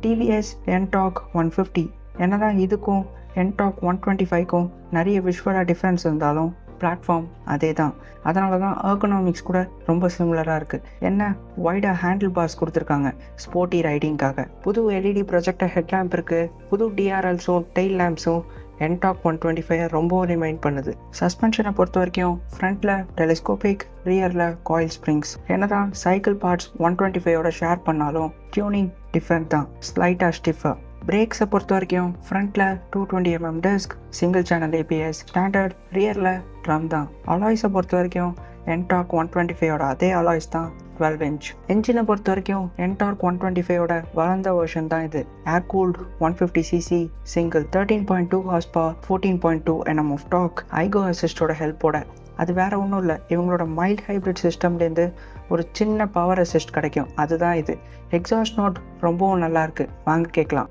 TVS என்டாக் 150. என்னதான் இதுக்கும் என்டாக் 125க்கும் நிறைய விஷுவலாக டிஃப்ரென்ஸ் இருந்தாலும் பிளாட்ஃபார்ம் அதே தான். அதனால தான் எர்கனாமிக்ஸ் கூட ரொம்ப சிமிலராக இருக்குது. என்ன வைடாக ஹேண்டில் பார்ஸ் கொடுத்துருக்காங்க ஸ்போர்ட்டி ரைடிங்காக. புது எல்இடி ப்ரொஜெக்டர் ஹெட்லாம்ப் இருக்குது. புது டிஆர்எல்ஸும் டெயில் லேம்ப்ஸும் என்டாக் 125 ரொம்பவும் ரிமைண்ட் பண்ணுது. சஸ்பென்ஷனை பொறுத்த வரைக்கும் ஃப்ரண்ட்டில் டெலிஸ்கோபிக், ரியரில் காயில் ஸ்ப்ரிங்ஸ். என்னதான் சைக்கிள் பார்ட்ஸ் 125ஓட ஷேர் பண்ணாலும் டியூனிங் டிஃப்ரெண்ட் தான், ஸ்லைட்டாக ஸ்டிஃபாக. பிரேக்ஸை பொறுத்த வரைக்கும் ஃப்ரண்ட்டில் 220mm disc, single channel ABS, standard. ரியரில் ட்ரம் தான். அலாய்ஸை பொறுத்த வரைக்கும் என்டாக் 125ஓட அதே அலாய்ஸ் தான், 12 inch. என்ஜினை பொறுத்த வரைக்கும் என்டாக் 125ஓட வளர்ந்த வெர்ஷன் தான் இது. ஏர் cooled 150cc single, 13.2 horsepower, 14.2 Nm of torque, ஐகோ அசிஸ்டோட ஹெல்ப்போட. அது வேற ஒன்றும் இல்லை, இவங்களோட மைல்ட் ஹைப்ரிட் சிஸ்டம்லேருந்து ஒரு சின்ன பவர் அசிஸ்ட் கிடைக்கும், அதுதான் இது. எக்ஸாஸ்ட் நோட் ரொம்பவும் நல்லாயிருக்கு, வாங்க கேட்கலாம்.